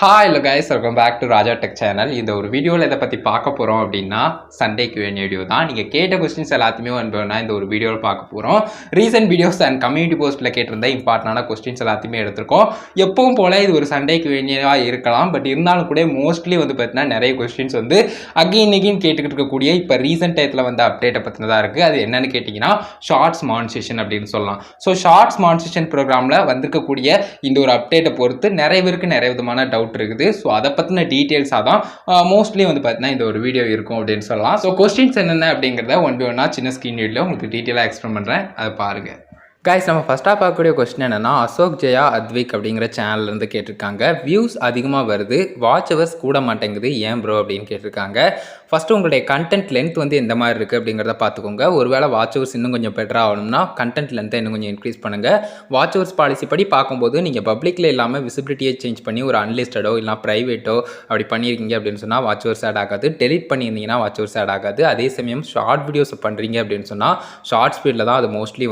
Hi hello guys, welcome back to Raja tech channel. இந்த ஒரு வீடியோவில் இதை பற்றி பார்க்க போகிறோம் அப்படின்னா சண்டே Q&A வீடியோ தான். நீங்கள் கேட்ட கொஸ்டின்ஸ் எல்லாத்தையுமே இந்த ஒரு வீடியோவில் பார்க்க போகிறோம். ரீசெண்ட் வீடியோஸ் அண்ட் கம்யூனிட்டி போஸ்ட்டில் கேட்டிருந்த இம்பார்ட்டண்டான கொஸ்டின்ஸ் எல்லாத்தையுமே எடுத்திருக்கோம். எப்பவும் போல் இது ஒரு சண்டே Q&A இருக்கலாம். பட் இருந்தாலும் கூட மோஸ்ட்லி பார்த்தீங்கன்னா நிறைய கொஸ்டின்ஸ் அகைன் கேட்டுக்கிட்டு இருக்கக்கூடிய இப்போ ரீசெண்ட் டயத்தில் அப்டேட்டை பற்றினதாக இருக்குது. அது என்னன்னு கேட்டிங்கன்னா ஷார்ட்ஸ் மானிட்டைசேஷன் அப்படின்னு சொல்லலாம். ஸோ ஷார்ட்ஸ் மானிட்டைசேஷன் ப்ரோக்ராமில் வந்திருக்கக்கூடிய இந்த ஒரு அப்டேட்டை பொறுத்து நிறைய பேருக்கு நிறைய விதமான டவுட் இருக்குது. ஸோ அதை பற்றின டீட்டெயில்ஸாக தான் மோஸ்ட்லி பார்த்தீங்கன்னா இந்த ஒரு வீடியோ இருக்கும் அப்படின்னு சொல்லலாம். ஸோ கொஸ்டின்ஸ் என்னென்ன அப்படிங்கிறத ஒன் பை ஒன்னா சின்ன ஸ்க்ரீன் வீடியோவில் உங்களுக்கு டீட்டெயிலாக எக்ஸ்பிளைன் பண்ணுறேன், அதை பாருங்கள். கைஸ், நம்ம ஃபஸ்ட்டாக பார்க்கக்கூடிய கொஸ்டின் என்னென்னா அசோக் ஜெயா அத்விக் அப்படிங்கிற சேனல்லேருந்து கேட்டிருக்காங்க. வியூஸ் அதிகமாக வருது, வாட்ச் ஹவர்ஸ் கூட மாட்டேங்குது, ஏன் ப்ரோ அப்படின்னு கேட்டிருக்காங்க. ஃபஸ்ட்டு உங்களுடைய கண்டென்ட் லென்த் எந்த மாதிரி இருக்குது அப்படிங்கிறத பார்த்துக்கோங்க. ஒருவேளை வாட்ச் ஹவர்ஸ் இன்னும் கொஞ்சம் பெட்டராக ஆகணும்னா கண்டென்ட் லென்த்தை இன்னும் கொஞ்சம் இன்க்ரீஸ் பண்ணுங்கள். வாட்ச் ஹவர்ஸ் பாலிசி படி பார்க்கும்போது நீங்கள் பப்ளிக்கில் இல்லாமல் விசிபிலிட்டியை சேஞ்ச் பண்ணி ஒரு அன்லிஸ்டடோ இல்லை ப்ரைவேட்டோ அப்படி பண்ணியிருக்கீங்க அப்படின்னு சொன்னால் வாட்ச் ஹவர்ஸ் ஆட் ஆகாது. டெலிட் பண்ணியிருந்தீங்கன்னா வாட்ச் ஹவர்ஸ் ஆட் ஆகாது. அதே சமயம் ஷார்ட் வீடியோஸ் பண்ணுறீங்க அப்படின்னு சொன்னால் ஷார்ட் ஸ்பீடில் தான் அது மோஸ்ட்லி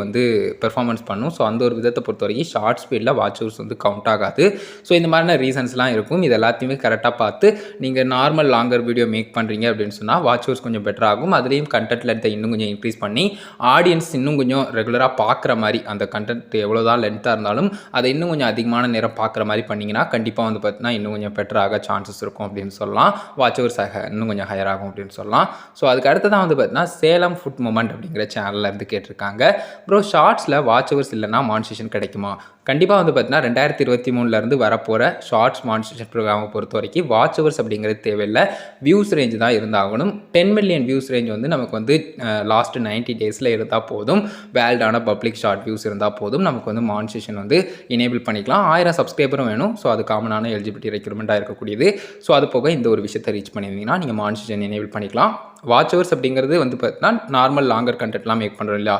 பெர்ஃபார்மன்ஸ் பண்ணும். ஸோ அந்த ஒரு விதத்தை பொறுத்த வரைக்கும் ஷார்ட் ஸ்பீடில் வாட்ச் ஹவர்ஸ் கவுண்ட் ஆகாது. ஸோ இந்த மாதிரியான ரீசன்ஸ்லாம் இருக்கும். இது எல்லாத்தையுமே கரெக்டாக பார்த்து நீங்கள் நார்மல் லாங்கர் வீடியோ மேக் பண்ணுறீங்க அப்படின்னு சொன்னால் வாட்ச் ஹவர்ஸ் கொஞ்சம் பெட்டர் ஆகும். அதுலேயும் கண்டென்ட் லென்த்தை இன்னும் கொஞ்சம் இன்க்ரீஸ் பண்ணி ஆடியன்ஸ் இன்னும் கொஞ்சம் ரெகுலராக பார்க்குற மாதிரி அந்த கண்டென்ட் எவ்வளோதான் லென்த்தாக இருந்தாலும் அதை இன்னும் கொஞ்சம் அதிகமான நேரம் பார்க்குற மாதிரி பண்ணிங்கன்னா கண்டிப்பாக பார்த்தீங்கன்னா இன்னும் கொஞ்சம் பெட்டராக சான்சஸ் இருக்கும் அப்படின்னு சொல்லலாம். வாட்ச் ஹவர்ஸ் இன்னும் கொஞ்சம் ஹையர் ஆகும் அப்படின்னு சொல்லலாம். ஸோ அதுக்கு அடுத்ததான் பார்த்தீங்கன்னா சேலம் ஃபுட் மொமெண்ட் அப்படிங்கிற சேனலில் இருந்து கேட்டிருக்காங்க. ப்ரோ, ஷார்ட்ஸில் வாட்ச் ஹவர்ஸ் இல்லைனா மானிட்டைசேஷன் கிடைக்குமா? கண்டிப்பாக பார்த்தீங்கன்னா 2023 வரப்போகிற ஷார்ட்ஸ் மானிட்டைசேஷன் ப்ரோக்ராமை பொறுத்த வரைக்கும் வாட்ச் ஹவர்ஸ் அப்படிங்கிறது தேவையில்லை, வியூஸ் ரேஞ்ச் தான் இருந்தாகணும். 10 மில்லியன் வியூஸ் ரேஞ்ச் நமக்கு லாஸ்ட் 90 டேஸில் இருந்தால் போதும். வேல்டான பப்ளிக் ஷார்ட் வியூஸ் இருந்தால் போதும். நமக்கு மானிட்டைசேஷன் எனேபிள் பண்ணிக்கலாம். 1000 சப்ஸ்கிரைபரும் வேணும். ஸோ அது காமனான எலிஜிபிலிட்டி ரெக்யூர்மெண்ட்டாக இருக்கக்கூடியது. ஸோ அது போக இந்த ஒரு விஷயத்தை ரீச் பண்ணியிருந்தீங்கன்னா நீங்கள் மானிட்டைசேஷன் எனேபிள் பண்ணிக்கலாம். வாட்ச் ஹவர்ஸ் அப்படிங்கிறது பார்த்தீங்கன்னா நார்மல் லாங்கர் கண்டென்ட்லாம் மேக் பண்ணுறோம் இல்லையா,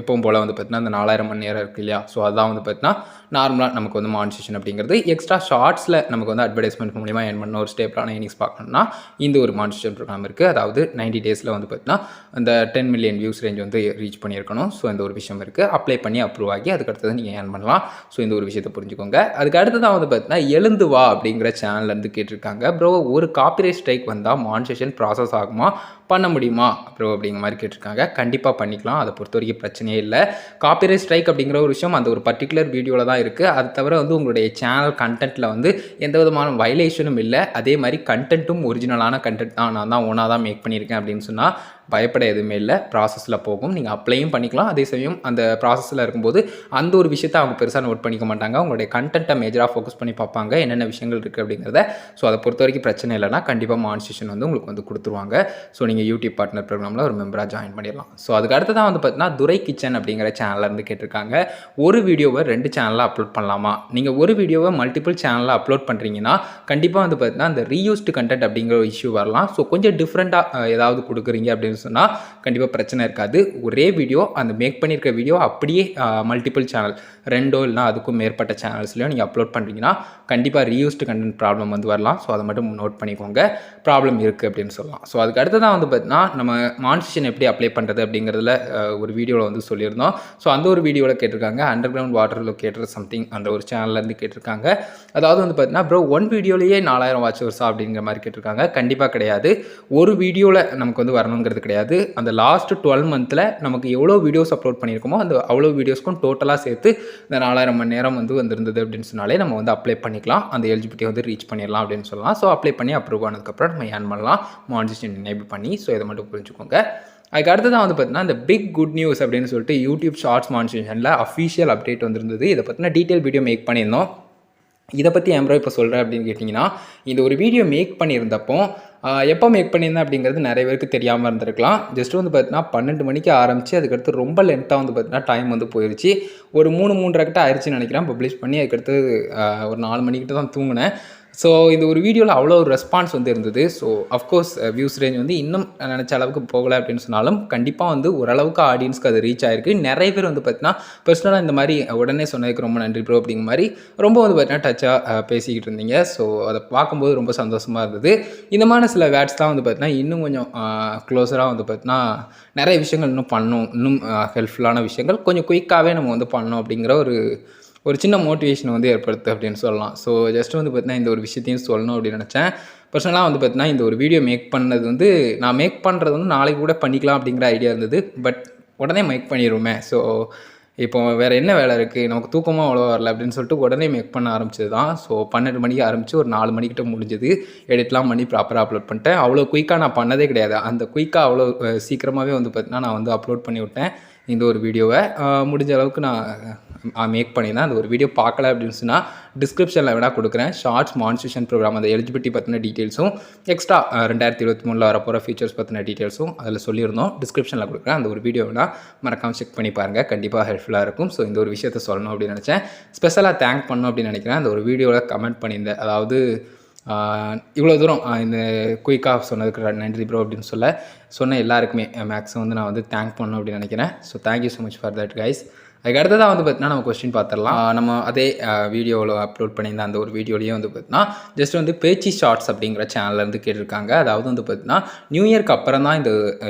எப்பவும் போல் பார்த்தீங்கன்னா அந்த 4000 மணி நேரம் இருக்குது இல்லையா. ஸோ அதான் பார்த்தீங்கன்னா நார்மலாக நமக்கு மானிட்டைசேஷன் அப்படிங்கிறது. எக்ஸ்ட்ரா ஷார்ட்ஸில் நமக்கு அட்வர்டைஸ்மெண்ட் மூலிமா ஏர்ன் பண்ண ஒரு ஸ்டேபிளான ஏர்னிங்ஸ் பார்க்கணும்னா இந்த ஒரு மானிட்டைசேஷன் ப்ரோக்ராம் இருக்குது. அதாவது 90 டேஸில் பார்த்தீங்கன்னா அந்த 10 மில்லியன் வியூஸ் ரேஞ்ச் ரீச் பண்ணியிருக்கணும். ஸோ இந்த ஒரு விஷயம் இருக்குது. அப்ளை பண்ணி அப்ரூவ் ஆகி அதுக்கடுத்தது நீங்கள் ஏர்ன் பண்ணலாம். ஸோ இந்த ஒரு விஷயத்தை புரிஞ்சுக்கோங்க. அதுக்கு அடுத்ததான் பார்த்தீங்கன்னா எழுந்து வா அப்படிங்கிற சேனல்லேருந்து கேட்டிருக்காங்க. ப்ரோ, ஒரு காப்பிரைட் ஸ்ட்ரைக் வந்தால் மானிட்டைசேஷன் ப்ராசஸ் ஆகுமா, பண்ண முடியுமா ப்ரோ அப்படிங்கிற மாதிரி கேட்டிருக்காங்க. கண்டிப்பாக பண்ணிக்கலாம். அதை பொறுத்த வரைக்கும் பிரச்சனையே இல்லை. காப்பிரைட் ஸ்ட்ரைக் அப்படிங்கிற ஒரு விஷயம் அந்த ஒரு பர்டிகுலர் வீடியோவில் தான் இருக்குது. அது தவிர உங்களுடைய சேனல் கண்டென்ட்டில் எந்த விதமான வயலேஷனும் இல்லை. அதே மாதிரி கண்டென்ட்டும் ஒரிஜினலான கண்டென்ட் தான், நான் தான் ஓனாக தான் மேக் பண்ணியிருக்கேன் அப்படின்னு சொன்னால் பயப்பட எதுவுமே இல்லை. ப்ராசஸில் போகும். நீங்கள் அப்ளையும் பண்ணிக்கலாம். அதே சமயம் அந்த ப்ராசஸில் இருக்கும்போது அந்த ஒரு விஷயத்தை அவங்க பெருசாக நோட் பண்ணிக்க மாட்டாங்க. உங்களுடைய கண்டென்ட்டை மேஜராக ஃபோக்கஸ் பண்ணி பார்ப்பாங்க, என்னென்ன விஷயங்கள் இருக்குது அப்படிங்கிறத. ஸோ அதை பொறுத்த வரைக்கும் பிரச்சனை இல்லைனா கண்டிப்பாக மானிட்டைசேஷன் உங்களுக்கு கொடுத்துருவாங்க. ஸோ நீங்கள் யூடியூப் பார்ட்னர் ப்ரோக்ராமில் ஒரு மெம்பராக ஜாயின் பண்ணிடலாம். ஸோ அதுக்கு அடுத்து தான் பார்த்தீங்கன்னா துரை கிச்சன் அப்படிங்கிற சேனல்லேருந்து கேட்டிருக்காங்க. ஒரு வீடியோவை 2 சேனலில் அப்லோட் பண்ணலாமா? நீங்கள் ஒரு வீடியோவை மல்டிபிள் சேனலில் அப்லோட் பண்ணுறீங்கன்னா கண்டிப்பாக பார்த்தீங்கன்னா அந்த ரீயூஸ்டு கண்டென்ட் அப்படிங்கிற ஒரு இஷ்யூ வரலாம். ஸோ கொஞ்சம் டிஃப்ரெண்ட்டாக ஏதாவது கொடுக்குறீங்க அப்படின்னு சொன்னால் கண்டிப்பாக பிரச்சனை இருக்காது. ஒரே வீடியோ அந்த மேக் பண்ணியிருக்க வீடியோ அப்படியே மல்டிபிள் சேனல் 2 இல்லைனா அதுக்கும் மேற்பட்ட சேனல்ஸ்லையும் நீங்கள் அப்லோட் பண்ணுறீங்கன்னா கண்டிப்பாக ரீயூஸ்டு கண்டென்ட் ப்ராப்ளம் வரலாம். ஸோ அதை மட்டும் நோட் பண்ணிக்கோங்க. ப்ராப்ளம் இருக்குது அப்படின்னு சொல்லலாம். ஸோ அதுக்கு அடுத்து தான் பார்த்தீங்கன்னா நம்ம மானிட்டைசேஷன் எப்படி அப்ளை பண்ணுறது அப்படிங்கிறதுல ஒரு வீடியோவில் சொல்லியிருந்தோம். ஸோ அந்த ஒரு வீடியோவில் கேட்டிருக்காங்க. Under ground water locator something அந்த ஒரு சேனல்லேருந்து கேட்டிருக்காங்க. அதாவது பார்த்தீங்கன்னா ப்ரோ, 1 வீடியோலேயே 4000 வாட்ச் ஹவர்ஸா அப்படிங்கிற மாதிரி கேட்டிருக்காங்க. கண்டிப்பாக கிடையாது. ஒரு வீடியோவில் நமக்கு வரணுங்கிறது கிடையாது. அந்த லாஸ்ட் 12 மந்த்தில் நமக்கு எவ்வளோ வீடியோஸ் அப்லோட் பண்ணியிருக்கோமோ அந்த அவ்வளோ வீடியோஸ்க்கும் டோட்டலாக சேர்த்து இந்த 4000 மணி நேரம் வந்திருந்தது அப்படின்னு சொன்னாலே நம்ம அப்ளை பண்ணிக்கலாம். அந்த எலிஜிபிலிட்டி ரீச் பண்ணிடலாம் அப்படின்னு சொல்லலாம். ஸோ அப்ளை பண்ணி அப்ரூவ் ஆனதுக்கப்புறம் நம்ம ஏர்ன் பண்ணலாம் மானிட்டைசேஷன் எனேபிள் பண்ணி. ஸோ இதை மட்டும் புரிஞ்சுக்கோங்க. அதுக்கு அடுத்ததான் பார்த்தீங்கன்னா இந்த பிக் குட் நியூஸ் அப்படின்னு சொல்லிட்டு யூடியூப் ஷார்ட்ஸ் மானிட்டைசேஷனில் அஃபிஷியல் அப்டேட் வந்திருந்தது. இதை பற்றின டீட்டெயில் வீடியோ மேக் பண்ணியிருந்தோம். இதை பற்றி ஏன் ப்ரோ இப்போ சொல்கிறேன் அப்படின்னு கேட்டிங்கன்னா, இந்த ஒரு வீடியோ மேக் பண்ணியிருந்தப்போ எப்போ மேக் பண்ணியிருந்தேன் அப்படிங்கிறது நிறைய பேருக்கு தெரியாமல் இருந்திருக்கலாம். ஜஸ்ட் பார்த்தீங்கன்னா 12 மணிக்கு ஆரம்பித்து அதுக்கடுத்து ரொம்ப லென்த்தாக பார்த்தீங்கன்னா டைம் போயிடுச்சு. ஒரு 3-3:30 கிட்ட ஆயிடுச்சுன்னு நினைக்கிறேன் பப்ளிஷ் பண்ணி. அதுக்கடுத்து ஒரு 4 மணிக்கிட்ட தான் தூங்கினேன். ஸோ இந்த ஒரு வீடியோவில் அவ்வளோ ஒரு ரெஸ்பான்ஸ் இருந்தது. ஸோ அஃப்கோர்ஸ் வியூஸ் ரேஞ்ச் இன்னும் நினச்ச அளவுக்கு போகலை அப்படின்னு சொன்னாலும் கண்டிப்பாக ஓரளவுக்கு ஆடியன்ஸ்க்கு அது ரீச் ஆகிருக்கு. நிறைய பேர் பார்த்தீங்கன்னா பர்சனலாக இந்த மாதிரி உடனே சொன்னதுக்கு ரொம்ப நன்றி ப்ரோ அப்படிங்கிற மாதிரி ரொம்ப பார்த்தீங்கன்னா டச்சாக பேசிக்கிட்டு இருந்தீங்க. ஸோ அதை பார்க்கும்போது ரொம்ப சந்தோஷமாக இருந்தது. இந்த மாதிரி சில வேர்ட்ஸ்லாம் பார்த்தீங்கன்னா இன்னும் கொஞ்சம் க்ளோஸராக பார்த்தீங்கன்னா நிறைய விஷயங்கள் இன்னும் பண்ணணும், இன்னும் ஹெல்ப்ஃபுல்லான விஷயங்கள் கொஞ்சம் குயிக்காகவே நம்ம பண்ணணும் அப்படிங்கிற ஒரு ஒரு சின்ன மோட்டிவேஷன் வந்து ஏற்படுத்து அப்படின்னு சொல்லலாம். ஸோ ஜஸ்ட் வந்து பார்த்தீங்கன்னா இந்த ஒரு விஷயத்தையும் சொல்லணும் அப்படின்னு நினச்சேன். பர்சனலாக வந்து பார்த்தீங்கன்னா இந்த ஒரு வீடியோ மேக் பண்ணது வந்து நான் மேக் பண்ணுறது வந்து நாளைக்கு கூட பண்ணிக்கலாம் அப்படிங்கிற ஐடியா இருந்தது. பட் உடனே மேக் பண்ணிடுவோமே. ஸோ இப்போ வேறு என்ன வேலை இருக்குது, நமக்கு தூக்கமும் அவ்வளோ வரல அப்படின்னு சொல்லிட்டு உடனே மேக் பண்ண ஆரம்பிச்சது தான். ஸோ 12 மணிக்கு ஆரம்பித்து ஒரு 4 மணிக்கிட்ட முடிஞ்சது. எடிட்லாம் பண்ணி ப்ராப்பராக அப்லோட் பண்ணிட்டேன். அவ்வளோ குயிக்காக நான் பண்ணதே கிடையாது. அந்த குயிக்காக அவ்வளோ சீக்கிரமாகவே வந்து பார்த்தீங்கன்னா நான் வந்து அப்லோட் பண்ணி விட்டேன் இந்த ஒரு வீடியோவை. முடிஞ்ச அளவுக்கு நான் மேக் பண்ணியிருந்தேன். அந்த ஒரு வீடியோ பார்க்கல அப்படின்னு சொன்னால் டிஸ்கிரிப்ஷனில் வேணால் கொடுக்குறேன். ஷார்ட்ஸ் மானிட்டைசேஷன் ப்ரோக்ராம் அந்த எலிஜிபிலிட்டி பற்றின டீட்டெயில்ஸும் எக்ஸ்ட்ரா 2023 வரப்போகிற ஃபீச்சர்ஸ் பற்றின டீட்டெயில்ஸும் அதில் சொல்லியிருந்தோம். டிஸ்கிரிப்ஷனில் கொடுக்குறேன். அந்த ஒரு வீடியோ வேணால் மறக்காமல் செக் பண்ணி பாருங்கள். கண்டிப்பாக ஹெல்ப்ஃபுல்லாக இருக்கும். ஸோ இந்த ஒரு விஷயத்தை சொல்லணும் அப்படின்னு நினச்சேன். ஸ்பெஷலாக தேங்க் பண்ணணும் அப்படின்னு நினைக்கிறேன். அந்த ஒரு வீடியோவில் கமெண்ட் பண்ணியிருந்தேன். அதாவது இவ்வளோ தூரம் இந்த குயிக்காக சொன்னதுக்கு நன்றி ப்ரோ அப்படின்னு சொன்ன எல்லாருக்குமே மேக்ஸிமம் வந்து நான் வந்து தேங்க் பண்ணணும் அப்படின்னு நினைக்கிறேன். So thank you so much for that guys. அதுக்கு அடுத்ததாக வந்து பார்த்தீங்கன்னா நம்ம கொஸ்டின் பார்த்துடலாம். நம்ம அதே வீடியோவில் அப்லோட் பண்ணியிருந்த அந்த ஒரு வீடியோலேயே வந்து பார்த்தீங்கன்னா ஜஸ்ட் வந்து பேச்சி ஷார்ட்ஸ் அப்படிங்கிற சேனல்லேருந்து கேட்டிருக்காங்க. அதாவது வந்து பார்த்தீங்கன்னா நியூ இயர்க்கு அப்புறம் தான்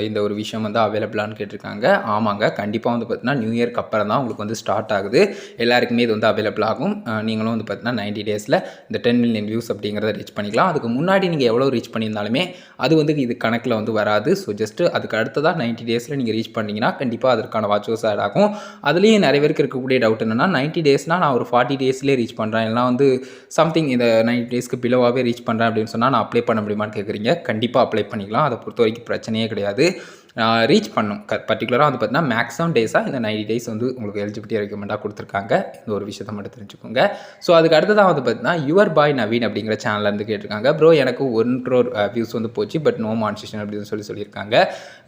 இந்த ஒரு விஷயம் வந்து அவைலபிளான்னு கேட்டிருக்காங்க. ஆமாங்க, கண்டிப்பாக வந்து பார்த்தீங்கன்னா நியூ இயர்க்கு அப்புறம் தான் உங்களுக்கு வந்து ஸ்டார்ட் ஆகுது. எல்லாருக்குமே இது வந்து அவைலபிள் ஆகும். நீங்களும் வந்து பார்த்தீங்கன்னா 90 டேஸில் இந்த 10 மில்லியன் வியூஸ் அப்படிங்கிறத ரீச் பண்ணிக்கலாம். அதுக்கு முன்னாடி நீங்கள் எவ்வளோ ரீச் பண்ணியிருந்தாலுமே அது வந்து இது கணக்கில் வந்து வராது. ஸோ ஜஸ்ட்டு அதுக்கு அடுத்ததாக 90 டேஸில் நீங்கள் ரீச் பண்ணிங்கன்னா கண்டிப்பாக அதற்கான வாட்சர்ஸ் ஆட் ஆகும். அதுலேயும் நிறைய பேருக்கு இருக்கக்கூடிய டவுட் என்னென்னா 90 டேஸ்னால் நான் ஒரு 40 டேஸ்லேயே ரீச் பண்ணுறேன், இல்லைனா வந்து சம்திங் இந்த 90 டேஸ்க்கு பிலோவாகவே ரீச் பண்ணுறேன் அப்படின்னு சொன்னால் நான் அப்ளை பண்ண முடியுமான்னு கேட்குறீங்க. கண்டிப்பாக அப்ளை பண்ணிக்கலாம். அதை பொறுத்த வரைக்கும் பிரச்சனையே கிடையாது. ரீச் பண்ணும் பர்டிகுலராக வந்து பார்த்தீங்கன்னா மேக்ஸிமம் டேஸாக இந்த 90 டேஸ் வந்து உங்களுக்கு எலிஜிபிலிட்டி ரெக்கமெண்டாக கொடுத்துருக்காங்க. இந்த ஒரு விஷயத்தை மட்டும் தெரிஞ்சுக்கோங்க. ஸோ அதுக்கு அடுத்ததாக வந்து பார்த்தீங்கன்னா யுவர் பாய் நவீன் அப்படிங்கிற சேனல்லேருந்து கேட்டிருக்காங்க. ப்ரோ எனக்கு 1 crore வியூஸ் வந்து போச்சு, பட் நோ மானிட்டைசேஷன் அப்படின்னு சொல்லியிருக்காங்க.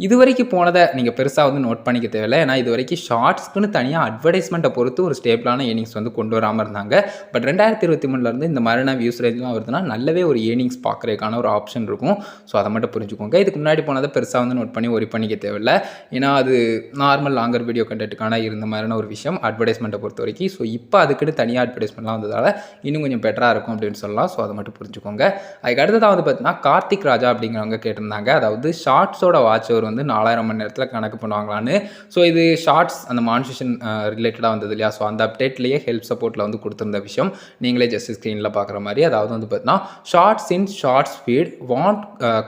இது வரைக்கும் போனதை நீங்கள் பெருசாக வந்து நோட் பண்ணிக்க தேவையில்லை. ஏன்னா இது வரைக்கும் ஷார்ட்ஸ்க்குன்னு தனியாக அட்வர்டைஸ்மெண்ட்டை பொறுத்து ஒரு ஸ்டேபிளான ஏர்னிங்ஸ் வந்து கொண்டு வராமல் இருந்தாங்க. பட் 2023 இந்த மாதிரியான வியூஸ் ரேஞ்ச்லாம் வருதுன்னா நல்லாவே ஒரு ஏர்னிங்ஸ் பார்க்குறதுக்கான ஒரு ஆப்ஷன் இருக்கும். ஸோ அதை மட்டும் புரிஞ்சுக்கோங்க. இதுக்கு முன்னாடி போனதை பெருசாக வந்து நோட் பண்ணி பண்ணிக்க தேவையில்லை. ஏன்னா அது நார்மல் லாங்கர் வீடியோ கண்டென்ட்டுக்கான இருந்த மாதிரியான ஒரு விஷயம் அட்வர்டைஸ்மெண்ட்டை பொறுத்த வரைக்கும். ஸோ இப்போ அதுக்குன்னு தனியாக அட்வர்டைஸ்மெண்ட்லாம் வந்ததால் இன்னும் கொஞ்சம் பெட்டராக இருக்கும் அப்படின்னு சொல்லலாம். ஸோ அதை மட்டும் புரிஞ்சுக்கோங்க. அதுக்கு அடுத்ததாக வந்து பார்த்தீங்கன்னா கார்த்திக் ராஜா அப்படிங்கிறவங்க கேட்டிருந்தாங்க. அதாவது ஷார்ட்ஸோட வாட்ச் அவர் வந்து 4000 மணி நேரத்தில் கணக்கு பண்ணுவாங்களான்னு. ஸோ இது ஷார்ட்ஸ் அந்த மானிட்டைசேஷன் ரிலேட்டடாக வந்தது இல்லையா. ஸோ அந்த அப்டேட்லேயே ஹெல்ப் சப்போர்ட்டில் வந்து கொடுத்துருந்த விஷயம் நீங்களே ஜஸ்ட் ஸ்க்ரீனில் பார்க்குற மாதிரி. அதாவது வந்து பார்த்தீங்கன்னா shorts in short speed won't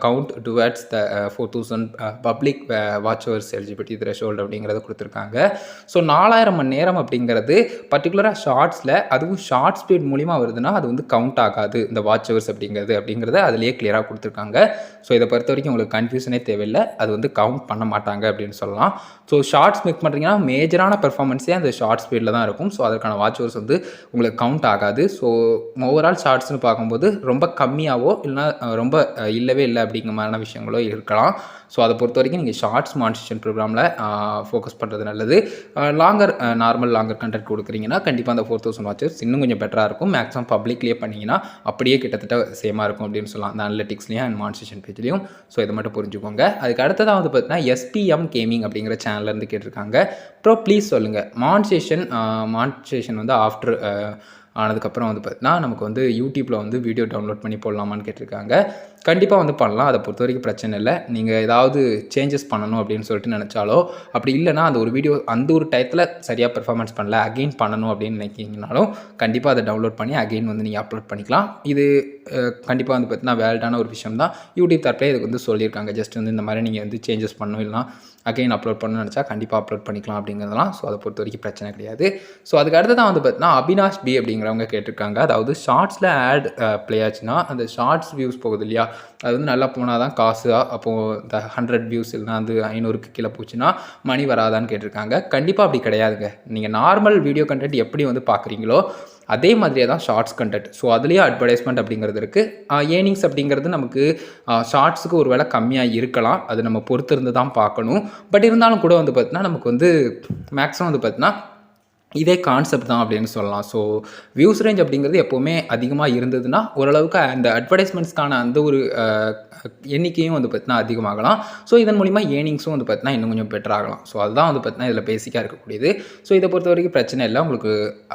count towards the 4000 public watch hours eligibility threshold அப்படிங்கிறத கொடுத்துருக்காங்க. ஸோ 4000 மணி நேரம் அப்படிங்கிறது பர்டிகுலராக ஷார்ட்ஸில், அதுவும் ஷார்ட் ஸ்பீட் மூலிமா வருதுன்னா அது வந்து கவுண்ட் ஆகாது இந்த வாட்சவர்ஸ் அப்படிங்கிறத அதிலேயே கிளியராக கொடுத்துருக்காங்க. ஸோ இதை பொறுத்த வரைக்கும் உங்களுக்கு கன்ஃபியூஷனே தேவையில்லை. அது வந்து கவுண்ட் பண்ண மாட்டாங்க அப்படின்னு சொல்லலாம். ஸோ ஷார்ட்ஸ் மேக் பண்ணுறீங்கன்னா மேஜரான பெர்ஃபார்மன்ஸே அந்த ஷார்ட் ஸ்பீடில் தான் இருக்கும். ஸோ அதற்கான வாட்சவர்ஸ் வந்து உங்களுக்கு கவுண்ட் ஆகாது. ஸோ ஓவரால் ஷார்ட்ஸ்னு பார்க்கும்போது ரொம்ப கம்மியாகவோ இல்லைனா ரொம்ப இல்லவே இல்லை அப்படிங்கிற மாதிரியான விஷயங்களோ இருக்கலாம். ஸோ அதை பொறுத்த வரைக்கும் நீங்கள் ஷார்ட்ஸ் மானிட்டைசேஷன் ப்ரோக்ராமில் ஃபோக்கஸ் பண்ணுறது நல்லது. நார்மல் லாங்கர் கண்டென்ட் கொடுக்குறீங்கன்னா கண்டிப்பாக அந்த 4000 வாட்சர்ஸ் இன்னும் கொஞ்சம் பெட்டராக இருக்கும். மேக்ஸிமம் பப்ளிக்லேயே பண்ணிங்கன்னா அப்படியே கிட்டத்தட்ட சேமாக இருக்கும் அப்படின்னு சொல்லலாம், அந்த அனலிட்டிக்ஸ்லேயும் அண்ட் மானிட்டைசேஷன் பேஜ்லேயும். ஸோ இதை மட்டும் புரிஞ்சுக்கோங்க. அதுக்கு அடுத்ததாக வந்து பார்த்தீங்கன்னா எஸ்பிஎம் கேமிங் அப்படிங்கிற சேனல்லேருந்து கேட்டிருக்காங்க. ப்ரோ ப்ளீஸ் சொல்லுங்கள், மானிட்டைசேஷன் வந்து ஆஃப்டர் ஆனதுக்கப்புறம் வந்து பார்த்தீங்கன்னா நமக்கு வந்து யூடியூப்பில் வந்து வீடியோ டவுன்லோட் பண்ணி போடலாமான்னு கேட்டிருக்காங்க. கண்டிப்பாக வந்து பண்ணலாம். அதை பொறுத்த வரைக்கும் பிரச்சனை இல்லை. நீங்கள் ஏதாவது சேஞ்சஸ் பண்ணணும் அப்படின்னு சொல்லிட்டு நினச்சாலோ, அப்படி இல்லைனா அந்த ஒரு வீடியோ அந்த ஒரு டயத்தில் சரியாக பெர்ஃபார்மன்ஸ் பண்ணல, அகெயின் பண்ணணும் அப்படின்னு நினைக்கிங்கனாலும் கண்டிப்பாக அதை டவுன்லோட் பண்ணி அகெயின் வந்து நீங்கள் அப்லோட் பண்ணிக்கலாம். இது கண்டிப்பாக வந்து பார்த்தீங்கன்னா வேலிடான ஒரு விஷயம் தான். யூடியூப் தரப்பிலே இதுக்கு வந்து சொல்லியிருக்காங்க. ஜஸ்ட் வந்து இந்த மாதிரி நீங்கள் வந்து சேஞ்சஸ் பண்ணணும், இல்லைனா அகெயின் அப்லோட் பண்ணணும்னு நினச்சா கண்டிப்பாக அப்லோட் பண்ணிக்கலாம் அப்படிங்கிறதெல்லாம். ஸோ அதை பொறுத்த வரைக்கும் பிரச்சனை கிடையாது. ஸோ அதுக்கு அடுத்து தான் வந்து பார்த்தீங்கன்னா அபினாஷ் பி அப்படிங்கிறவங்க கேட்டிருக்காங்க. அதாவது ஷார்ட்ஸில் ஆட் ப்ளே ஆச்சுன்னா அந்த ஷார்ட்ஸ் வியூஸ் போகுது இல்லையா, அது வந்து நல்லா போனால் தான் காசு. அப்போது இந்த 100 வியூஸ் இல்லைனா வந்து 500க்கு கீழே போச்சுன்னா மணி வராதான்னு கேட்டிருக்காங்க. கண்டிப்பாக அப்படி கிடையாதுங்க. நீங்கள் நார்மல் வீடியோ கண்டென்ட் எப்படி வந்து பார்க்குறீங்களோ அதே மாதிரியே தான் ஷார்ட்ஸ் கண்டென்ட். ஸோ அதுலேயே அட்வர்டைஸ்மெண்ட் அப்படிங்கிறது இருக்குது. ஏர்னிங்ஸ் அப்படிங்கிறது நமக்கு ஷார்ட்ஸுக்கு ஒரு வேளை கம்மியாக இருக்கலாம். அது நம்ம பொறுத்து இருந்து தான் பார்க்கணும். பட் இருந்தாலும் கூட வந்து பார்த்தீங்கன்னா நமக்கு வந்து மேக்ஸிமம் வந்து பார்த்தீங்கன்னா இதே கான்செப்ட் தான் அப்படின்னு சொல்லலாம். ஸோ வியூஸ் ரேஞ்ச் அப்படிங்கிறது எப்போவுமே அதிகமாக இருந்ததுன்னா ஓரளவுக்கு அந்த அட்வர்டைஸ்மெண்ட்ஸ்க்கான அந்த ஒரு எண்ணிக்கையும் வந்து பார்த்தீங்கன்னா அதிகமாகலாம். ஸோ இதன் மூலிமா ஏர்னிங்ஸும் வந்து பார்த்தீங்கன்னா இன்னும் கொஞ்சம் பெட்டர் ஆகலாம். ஸோ அதுதான் வந்து பார்த்தீங்கன்னா இதில் பேசிக்காக இருக்கக்கூடியது. ஸோ இதை பொறுத்த வரைக்கும் பிரச்சனை இல்லை. உங்களுக்கு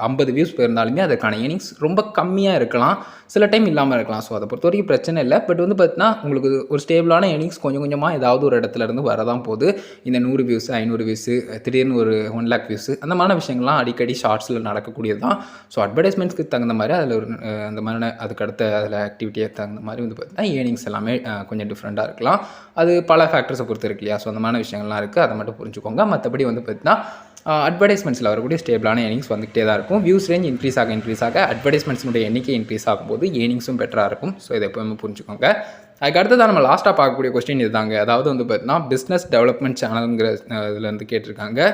50 வியூஸ் போயிருந்தாலுமே அதற்கான ஏர்னிங்ஸ் ரொம்ப கம்மியாக இருக்கலாம், சில டைம் இல்லாமல் இருக்கலாம். ஸோ அதை பொறுத்த வரைக்கும் பிரச்சனை இல்லை. பட் வந்து பார்த்தீங்கன்னா உங்களுக்கு ஒரு ஸ்டேபிளான ஏர்னிங்ஸ் கொஞ்சம் கொஞ்சமாக ஏதாவது ஒரு இடத்துல இருந்து வரதான் போகுது. இந்த 100 வியூஸ் 500 வியூஸு திடீர்னு ஒரு 1 lakh வியூஸு அந்த மாதிரி விஷயங்கள்லாம் அடிக்கடி ஷார்ட்ஸில் நடக்கக்கூடியது தான். ஸோ அட்வர்டைஸ்மெண்ட்ஸ்க்கு தகுந்த மாதிரி அதில் ஒரு அந்த மாதிரி அதுக்கடுத்த அதில் ஆக்டிவிட்டியாக தகுந்த மாதிரி வந்து பார்த்தீங்கன்னா ஏர்னிங்ஸ் எல்லாமே கொஞ்சம் டிஃப்ரெண்ட்டாக இருக்கலாம். அது பல ஃபேக்டர்ஸை பொறுத்து இருக்கு இல்லையா. ஸோ அந்த மாதிரி விஷயங்கள்லாம் இருக்குது, அதை மட்டும் புரிஞ்சுக்கோங்க. மற்றபடி வந்து பார்த்தீங்கன்னா அட்வர்டைஸ்மெண்ட்ஸில் வரக்கூடிய ஸ்டேபிளான ஏர்னிங்ஸ் வந்துகிட்டே தான் இருக்கும். வியூஸ் ரேஞ்ச் இன்க்ரீஸ் ஆக அட்வர்டைஸ்மெண்ட்ஸினுடைய எண்ணிக்கை இன்க்ரீஸ் ஆகும்போது ஏர்னிங்ஸும் பெட்டராக இருக்கும். ஸோ இதை எப்போவுமே புரிஞ்சுக்கோங்க. அதுக்கு அடுத்ததான் நம்ம லாஸ்ட்டாக பார்க்கக்கூடிய கொஸ்டின் இதுதாங்க. அதாவது வந்து பார்த்தீங்கன்னா பிஸ்னஸ் டெவலப்மெண்ட் சேனலுங்கிற இதில் வந்து கேட்டிருக்காங்க.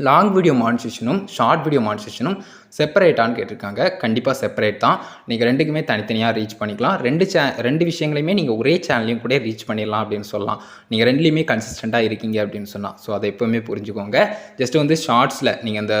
லாங் வீடியோ மானிட்டேஷனும் ஷார்ட் வீடியோ மானிட்டேஷனும் செப்பரேட்டான்னு கேட்டிருக்காங்க. கண்டிப்பாக செப்பரேட் தான். நீங்கள் ரெண்டுக்குமே தனித்தனியாக ரீச் பண்ணிக்கலாம். ரெண்டு விஷயங்களையுமே நீங்கள் ஒரே சேனல்லையும் கூட ரீச் பண்ணிடலாம் அப்படின்னு சொல்லலாம். நீங்கள் ரெண்டுலேயுமே கன்சிஸ்டண்ட்டாக இருக்கீங்க அப்படின்னு சொன்னால். ஸோ அதை எப்போவுமே புரிஞ்சுக்கோங்க. ஜஸ்ட் வந்து ஷார்ட்ஸில் நீங்கள் அந்த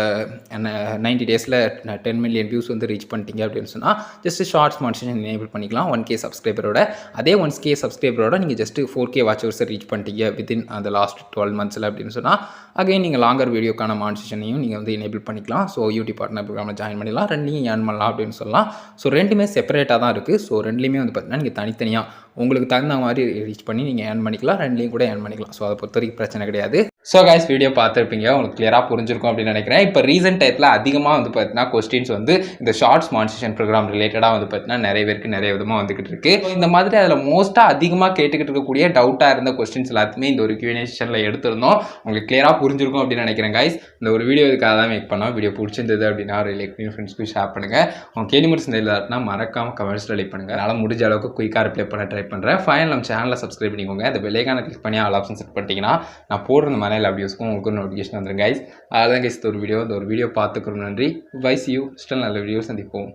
90 டேஸில் 10 மில்லியன் வியூஸ் வந்து ரீச் பண்ணிட்டீங்க அப்படின்னு சொன்னால் ஜஸ்ட் ஷார்ட்ஸ் மானிட்டேஷன் எனேபிள் பண்ணிக்கலாம் 1K சப்ஸ்கிரைபரோட. அதே 1K சப்ஸ்கிரைபரோட நீங்கள் ஜஸ்ட் 4K வாட்ச் ஹவர்ஸை ரீச் பண்ணிட்டீங்க வித்தின் அந்த லாஸ்ட் 12 மந்த்ஸில் அப்படின்னு சொன்னால் அகைன் நீங்கள் லாங்கர் வீடியோக்கான மானிட்டேஷனையும் நீங்கள் வந்து எனேபிள் பண்ணிக்கலாம். ஸோ யூடியூப் பார்ட்னர் ப்ரோக்ராமில் ஜாயின் பண்ணிடலாம். ரெண்டையும் ஏர்ன் பண்ணலாம் அப்படின்னு சொல்லலாம். ஸோ ரெண்டுமே செப்பரேட்டாக தான் இருக்குது. ஸோ ரெண்டுலேயுமே வந்து பார்த்தீங்கன்னா நீங்கள் தனித்தனியாக உங்களுக்கு தகுந்த மாதிரி ரீச் பண்ணி நீங்கள் ஏர்ன் பண்ணிக்கலாம். ரெண்டுலேயும் கூட ஏர்ன் பண்ணிக்கலாம். ஸோ அதை பொறுத்த வரைக்கும் பிரச்சனை கிடையாது. ஸோ கைஸ் வீடியோ பார்த்துருப்பீங்க, உங்களுக்கு கிளியராக புரிஞ்சிருக்கும் அப்படின்னு நினைக்கிறேன். இப்போ ரீசெண்ட் டயத்தில் அதிகமாக வந்து பார்த்தீங்கன்னா கொஸ்டின்ஸ் வந்து இந்த ஷார்ட்ஸ் மானிட்டேஷன் ப்ரோக்ராம் ரிலேட்டடாக வந்து பார்த்தீங்கன்னா நிறைய பேருக்கு நிறைய விதமாக வந்துகிட்டு இருக்கு. இந்த மாதிரி அதில் மோஸ்ட்டாக அதிகமாக கேட்டுக்கிட்டு இருக்கக்கூடிய டவுட்டாக இருந்த கொஸ்டின்ஸ் எல்லாத்தையுமே இந்த ஒரு Q&A செஷனில் எடுத்திருந்தோம். உங்களுக்கு கிளியராக புரிஞ்சிருக்கும் அப்படின்னு நினைக்கிறேன் கைஸ். இந்த ஒரு வீடியோ இதுக்காக தான் மேக் பண்ணோம். வீடியோ பிடிச்சிருந்தது அப்படின்னா ஒரு லைக் பண்ணி ஃப்ரெண்ட்ஸ்க்கு ஷேர் பண்ணுங்கள். உங்க கேள்வி மட்டும் இல்லாட்டினா மறக்காமல் கமெண்ட்ஸில் லைக் பண்ணுங்கள். அதனால் முடிஞ்ச அளவுக்கு குயிக்காக ரிப்ளை பண்ண ட்ரை பண்ணுறேன். ஃபைனல் நம்ம சேனலில் சப்ஸ்கிரைப் பண்ணிக்கோங்க. இந்த பெல் ஐகானை கிளிக் பண்ணி ஆல் ஆப்ஷன் செட் பண்ணிட்டீங்கன்னா நான் போடுற இந்த மாதிரி வீடியோஸ்க்கும் உங்களுக்கு நோட்டிஃபிகேஷன் வந்துடும் கைஸ். அதான் கைஸ் இந்த ஒரு வீடியோ பார்த்துக்கிறோம். நன்றி. Bye, see you. ஸ்டில் நல்ல வீடியோ சந்திப்போம்.